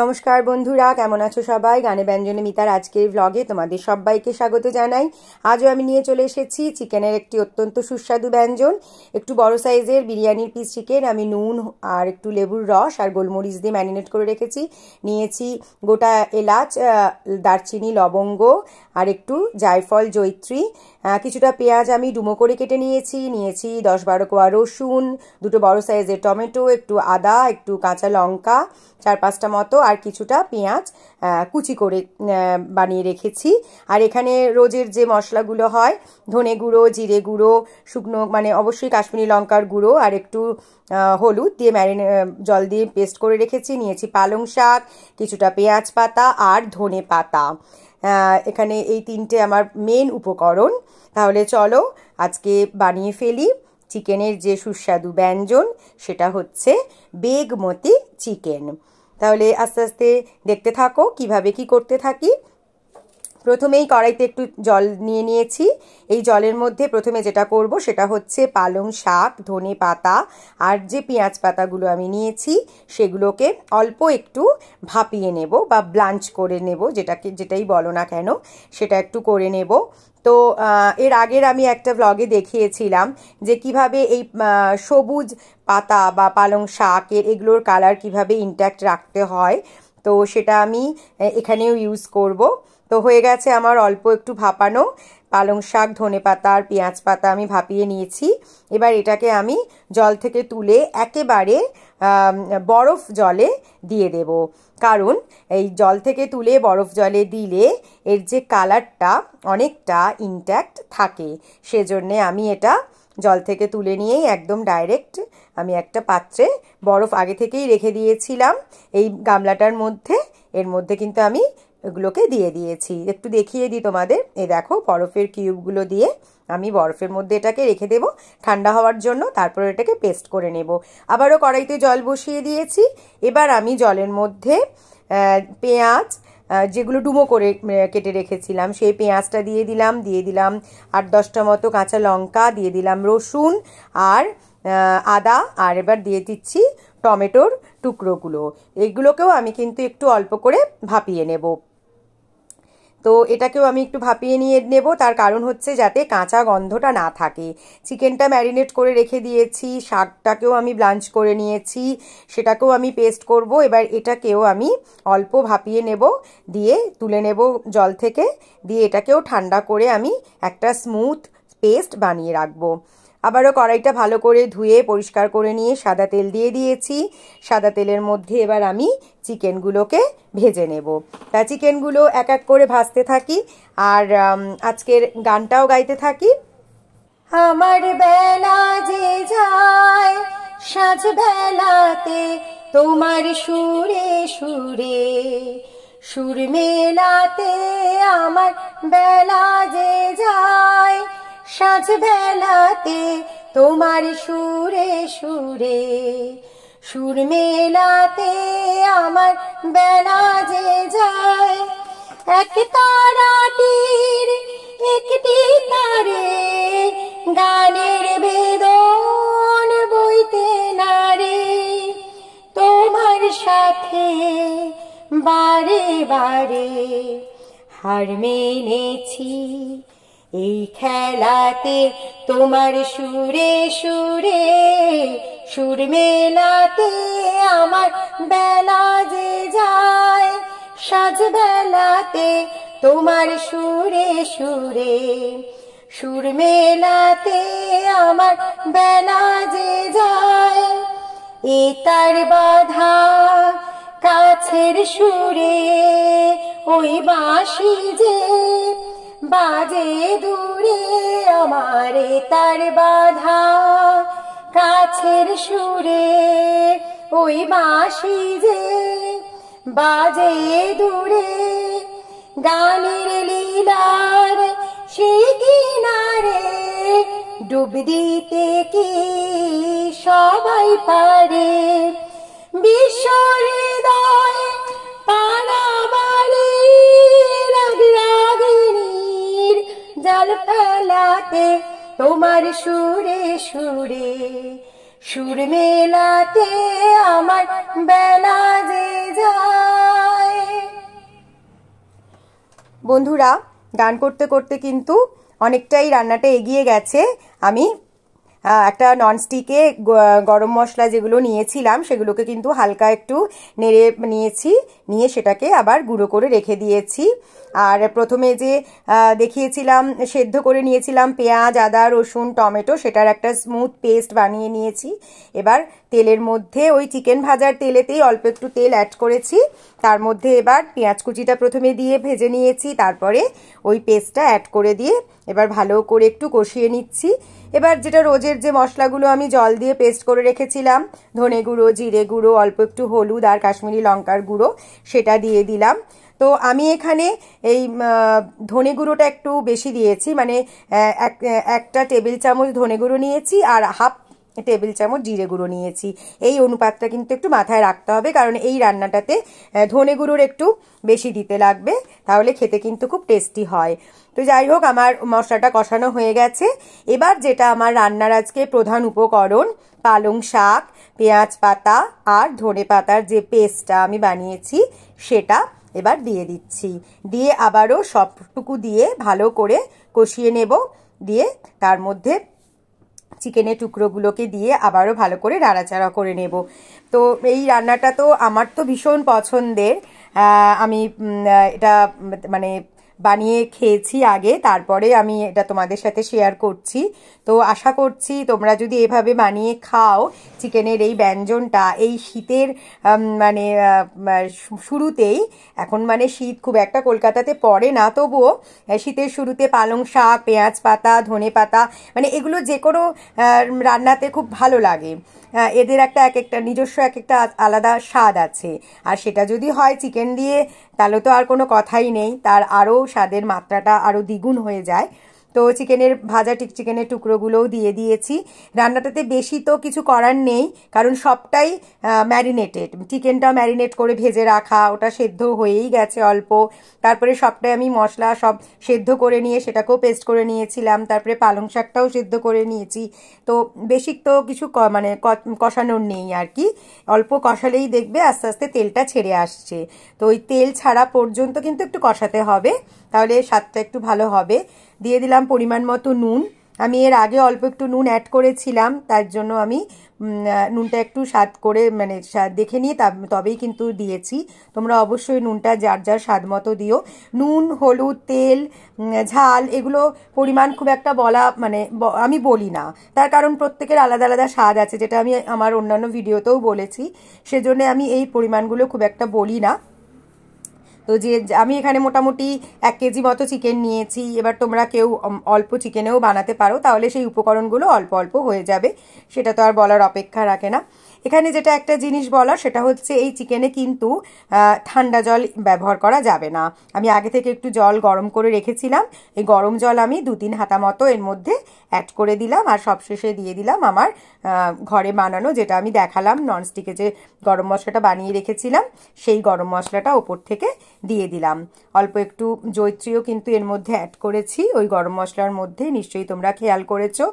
নমস্কার বন্ধুরা, কেমন আছো সবাই? গানে ব্যঞ্জনে মিতার আজকের ব্লগে তোমাদের সবাইকে স্বাগত জানাই। আজও আমি নিয়ে চলে এসেছি চিকেনের একটি অত্যন্ত সুস্বাদু ব্যঞ্জন। একটু বড় সাইজের বিরিয়ানির পিস চিকেন আমি নুন আর একটু লেবুর রস আর গোলমরিচ দিয়ে ম্যারিনেট করে রেখেছি। নিয়েছি গোটা এলাচ, দারচিনি, লবঙ্গ আর একটু জায়ফল, জয়িত্রী। কিছুটা পেঁয়াজ আমি ডুমো করে কেটে নিয়েছি। 10-12 কোয়া রসুন, দুটো বড় সাইজের টমেটো, একটু আদা, একটু কাঁচা লঙ্কা 4-5টা মতো, আর কিছুটা পেঁয়াজ কুচি করে বানিয়ে রেখেছি। আর এখানে রোজের যে মশলাগুলো হয়, ধনে গুঁড়ো, জিরে গুঁড়ো, শুকনো মানে অবশ্যই কাশ্মীরি লঙ্কার গুঁড়ো আর একটু হলুদ দিয়ে জল দিয়ে পেস্ট করে রেখেছি। নিয়েছি পালং শাক, কিছুটা পেঁয়াজ পাতা আর ধনে পাতা। এখানে এই তিনটে আমার মেন উপকরণ। তাহলে চলো আজকে বানিয়ে ফেলি চিকেনের যে সুস্বাদু ব্যঞ্জন, সেটা হচ্ছে বেগমতি চিকেন। তাহলে আস্তে আস্তে দেখতে থাকো কিভাবে কি করতে থাকি। প্রথমেই কড়াইতে একটু জল নিয়ে নিয়েছি। এই জলের মধ্যে প্রথমে যেটা করব সেটা হচ্ছে পালং শাক, ধনে পাতা আর যে পেঁয়াজ পাতাগুলো আমি নিয়েছি সেগুলোকে অল্প একটু ভাপিয়ে নেব বা ব্লাঞ্চ করে নেব, যেটাই বলো না কেন, সেটা একটু করে নেব। তো এর আগের আমি একটা ব্লগে দেখিয়েছিলাম যে কিভাবে এই সবুজ পাতা বা পালং শাকের এগুলোর কালার কিভাবে ইনট্যাক্ট রাখতে হয়, তো সেটা আমি এখানেও ইউজ করব। তো হয়ে গেছে আমার অল্প একটু ভাপানো পালং শাক, ধনে পাতা আর পেঁয়াজ পাতা আমি ভাপিয়ে নিয়েছি। এবার এটাকে আমি জল থেকে তুলে একেবারে বরফ জলে দিয়ে দেব, কারণ এই জল থেকে তুলে বরফ জলে দিলে এর যে কালারটা অনেকটা ইনট্যাক্ট থাকে। সেজন্যে আমি এটা জল থেকে তুলে নিয়েই একদম ডাইরেক্ট আমি একটা পাত্রে বরফ আগে থেকেই রেখে দিয়েছিলাম এই গামলাটার মধ্যে। এর মধ্যে কিন্তু আমি এগুলোকে দিয়ে দিয়েছি। একটু দেখিয়ে দিই তোমাদের। এই দেখো, বরফের কিউবগুলো দিয়ে আমি বরফের মধ্যে এটাকে রেখে দেব ঠান্ডা হওয়ার জন্য। তারপর এটাকে পেস্ট করে নেব। আবারও কড়াইতে জল বসিয়ে দিয়েছি। এবার আমি জলের মধ্যে পেঁয়াজ, যেগুলো ডুমো করে কেটে রেখেছিলাম, সেই পেঁয়াজটা দিয়ে দিলাম 8-10টা মতো কাঁচা লঙ্কা, দিয়ে দিলাম রসুন আর আদা, আর এবার দিয়ে দিচ্ছি টমেটোর টুকরোগুলো। এগুলোকেও আমি কিন্তু একটু অল্প করে ভাপিয়ে নেব। তো এটাকেও আমি একটু ভাপিয়ে নিয়ে নেব, তার কারণ হচ্ছে যাতে কাঁচা গন্ধটা না থাকে। চিকেনটা ম্যারিনেট করে রেখে দিয়েছি, শাকটাকেও আমি ব্লাঞ্চ করে নিয়েছি, সেটাকেও আমি পেস্ট করব। এবার এটাকেও আমি অল্প ভাপিয়ে নেব, দিয়ে তুলে নেব জল থেকে, দিয়ে এটাকেও ঠান্ডা করে আমি একটা স্মুথ পেস্ট বানিয়ে রাখবো। আবারও কড়াইটা ভালো করে ধুয়ে পরিষ্কার করে নিয়ে সাদা তেল দিয়ে দিয়েছি। সাদা তেলের মধ্যে এবার আমি চিকেনগুলোকে ভেজে নেব। তা চিকেনগুলো এক এক করে ভাজতে থাকি আর আজকের গানটাও গাইতে থাকি। আমার বেলা যে যায় সাজ বেলাতে, তোমার সুরে সুরে সুর মেলাতে, আমার বেলা যে যায় সাজ বেলাতে, তোমার সুরে সুরে সুর মেলাতে, আমার বেলা যে যায়। এক তারাটির একটি তারে গানের বেদন বইতে নারে, তোমার সাথে বারে বারে হার মেনেছি এই খেলাতে, তোমার সুরে সুরে সুর মেলাতে, আমার বেলা যে যায় সাজ বেলাতে, তোমার সুরে সুরে সুর মেলাতে, আমার বেলা যে যায়। এ তার বাধা কাছের সুরে, ওই বাঁশি যে বাজে দূরে, আমার তার বাধা কাছের সুরে, ওই বাঁশি যে বাজে দূরে, গানের লীলার সেই কিনারে ডুব দিতে কি সবাই পারে, বিশ্ব হৃদয় পানাবাড়ি রাগিনীর জাল ফেলাতে, তোমার সুরে সুরে সুর মেলাতে, আমার বেলা যে যায়। বন্ধুরা, গান করতে করতে কিন্তু অনেকটাই রান্নাটা এগিয়ে গেছে। আমি একটা ননস্টিকে গরম মশলা যেগুলো নিয়েছিলাম সেগুলোকে কিন্তু হালকা একটু নেড়ে নিয়েছি, নিয়ে সেটাকে আবার গুঁড়ো করে রেখে দিয়েছি। আর প্রথমে যে দেখিয়েছিলাম সেদ্ধ করে নিয়েছিলাম পেঁয়াজ, আদা, রসুন, টমেটো, সেটার একটা স্মুথ পেস্ট বানিয়ে নিয়েছি। এবার তেলের মধ্যে ওই চিকেন ভাজার তেলেতেই অল্প একটু তেল অ্যাড করেছি, তার মধ্যে এবার পেঁয়াজ কুচিটা প্রথমে দিয়ে ভেজে নিয়েছি, তারপরে ওই পেস্টটা অ্যাড করে দিয়ে এবার ভালো করে একটু কষিয়ে নিচ্ছি। এবার যেটা রোজের যে মশলাগুলো আমি জল দিয়ে পেস্ট করে রেখেছিলাম, ধনে গুঁড়ো, জিরে গুঁড়ো, অল্প একটু হলুদ আর কাশ্মীরি লঙ্কার গুঁড়ো, সেটা দিয়ে দিলাম। তো আমি এখানে এই ধনে গুঁড়োটা একটু বেশি দিয়েছি, মানে একটা টেবিল চামচ ধনে গুঁড়ো নিয়েছি আর হাফ টেবিল চামচ জিরে গুঁড়ো নিয়েছি। এই অনুপাতটা কিন্তু একটু মাথায় রাখতে হবে, কারণ এই রান্নাটাতে ধনে গুঁড়োর একটু বেশি দিতে লাগবে, তাহলে খেতে কিন্তু খুব টেস্টি হয়। তো যাই হোক, আমার মশলাটা কষানো হয়ে গেছে। এবার যেটা আমার রান্নার আজকে প্রধান উপকরণ, পালং শাক, পেঁয়াজ পাতা আর ধনে পাতার যে পেস্টটা আমি বানিয়েছি সেটা এবার দিয়ে দিচ্ছি। দিয়ে আবারও সবটুকু দিয়ে ভালো করে কষিয়ে নেব, দিয়ে তার মধ্যে চিকেনের টুকরোগুলোকে দিয়ে আবারও ভালো করে নাড়াচাড়া করে নেব। তো এই রান্নাটা তো আমার তো ভীষণ পছন্দের। আমি এটা মানে বানিয়ে খেয়েছি আগে, তারপরে আমি এটা তোমাদের সাথে শেয়ার করছি। তো আশা করছি তোমরা যদি এভাবে বানিয়ে খাও চিকেনের এই ব্যঞ্জনটা এই শীতের মানে শুরুতেই, এখন মানে শীত খুব একটা কলকাতাতে পড়ে না, তবুও শীতের শুরুতে পালং শাক, পেঁয়াজ পাতা, ধনে পাতা, মানে এগুলো যে কোনো রান্নাতে খুব ভালো লাগে। এদের একটা একটা নিজস্ব একটা আলাদা স্বাদ আছে, আর সেটা যদি হয় চিকেন দিয়ে তাহলে তো আর কোনো কথাই নেই, তার আরও স্বাদের মাত্রাটা আরও দ্বিগুণ হয়ে যায়। তো চিকেনের চিকেনের টুকরোগুলোও দিয়ে দিয়েছি। রান্নাটাতে বেশি তো কিছু করার নেই, কারণ সবটাই ম্যারিনেটেড, চিকেনটা ম্যারিনেট করে ভেজে রাখা, ওটা সেদ্ধ হয়েই গেছে অল্প। তারপরে সবটাই আমি মশলা সব সেদ্ধ করে নিয়ে সেটাকেও পেস্ট করে নিয়েছিলাম, তারপরে পালং শাকটাও সেদ্ধ করে নিয়েছি। তো বেশি তো কিছু মানে কষানোর নেই আর কি, অল্প কষালেই দেখবে আস্তে আস্তে তেলটা ছেড়ে আসছে। তো ওই তেল ছাড়া পর্যন্ত কিন্তু একটু কষাতে হবে, তাহলে স্বাদটা একটু ভালো হবে। দিয়ে দিলাম পরিমাণ মতো নুন। আমি এর আগে অল্প একটু নুন অ্যাড করেছিলাম, তার জন্য আমি নুনটা একটু স্বাদ করে মানে দেখে নিয়ে তবেই কিন্তু দিয়েছি। তোমরা অবশ্যই নুনটা যার যার স্বাদ মতো দিও। নুন, হলুদ, তেল, ঝাল এগুলো পরিমাণ খুব একটা বলা মানে আমি বলি না, তার কারণ প্রত্যেকের আলাদা আলাদা স্বাদ আছে, যেটা আমি আমার অন্যান্য ভিডিওতেও বলেছি, সেজন্য আমি এই পরিমাণগুলো খুব একটা বলি না। তো যে আমি এখানে মোটামুটি 1 কেজি মতো চিকেন নিয়েছি। এবার তোমরা কেউ অল্প চিকেনেও বানাতে পারো, তাহলে সেই উপকরণগুলো অল্প অল্প হয়ে যাবে, সেটা তো আর বলার অপেক্ষা রাখে না। এখানে যেটা একটা জিনিস বলার সেটা হচ্ছে এই চিকেনে কিন্তু ঠান্ডা জল ব্যবহার করা যাবে না। আমি আগে থেকে একটু জল গরম করে রেখেছিলাম, এই গরম জল আমি 2-3 হাতা মতো এর মধ্যে অ্যাড করে দিলাম, আর সবশেষে দিয়ে দিলাম আমার ঘরে বানানো, যেটা আমি দেখালাম ননস্টিকে যে গরম মশলাটা বানিয়ে রেখেছিলাম, সেই গরম মশলাটা ওপর থেকে দিয়ে দিলাম। অল্প একটু জয়িত্রীও কিন্তু এর মধ্যে অ্যাড করেছি ওই গরম মশলার মধ্যে, নিশ্চয়ই তোমরা খেয়াল করেছো।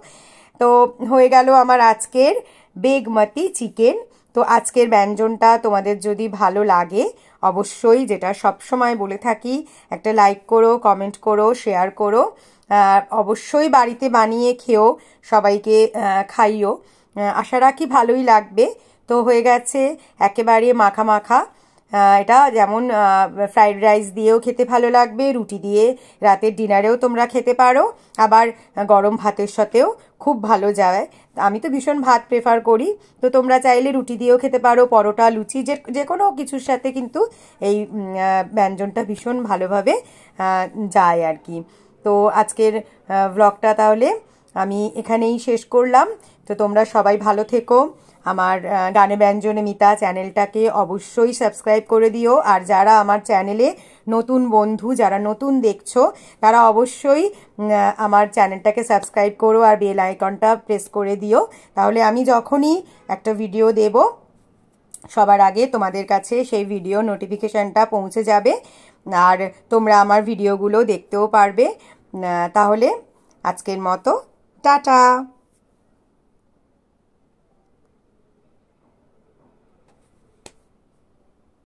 তো হয়ে গেল আমার আজকের বেগমতি চিকেন। তো আজকের ব্যঞ্জনটা তোমাদের যদি ভালো লাগে অবশ্যই, যেটা সব সময় বলে থাকি, একটা লাইক করো, কমেন্ট করো, শেয়ার করো, অবশ্যই বাড়িতে বানিয়ে খেও, সবাইকে খাইও। আশা রাখি ভালোই লাগবে। তো হয়ে গেছে একেবারে মাখা মাখা। এটা যেমন ফ্রাইড রাইস দিয়েও খেতে ভালো লাগবে, রুটি দিয়ে রাতের ডিনারেও তোমরা খেতে পারো, আবার গরম ভাতের সাথেও খুব ভালো যায়। আমি তো ভীষণ ভাত প্রেফার করি, তো তোমরা চাইলে রুটি দিয়েও খেতে পারো, পরোটা, লুচি, যে কোনো কিছুর সাথে কিন্তু এই ব্যঞ্জনটা ভীষণ ভালোভাবে যায় আর কি। তো আজকের ব্লগটা তাহলে আমি এখানেই শেষ করলাম। তো তোমরা সবাই ভালো থেকো। আমার গানে ব্যঞ্জনে মিতা চ্যানেলটাকে অবশ্যই সাবস্ক্রাইব করে দিও, আর যারা আমার চ্যানেলে নতুন বন্ধু, যারা নতুন দেখছো, তারা অবশ্যই আমার চ্যানেলটাকে সাবস্ক্রাইব করো আর বেল আইকনটা প্রেস করে দিও, তাহলে আমি যখনই একটা ভিডিও দেব সবার আগে তোমাদের কাছে সেই ভিডিও নোটিফিকেশনটা পৌঁছে যাবে, আর তোমরা আমার ভিডিওগুলো দেখতেও পারবে। তাহলে আজকের মতো টাটা।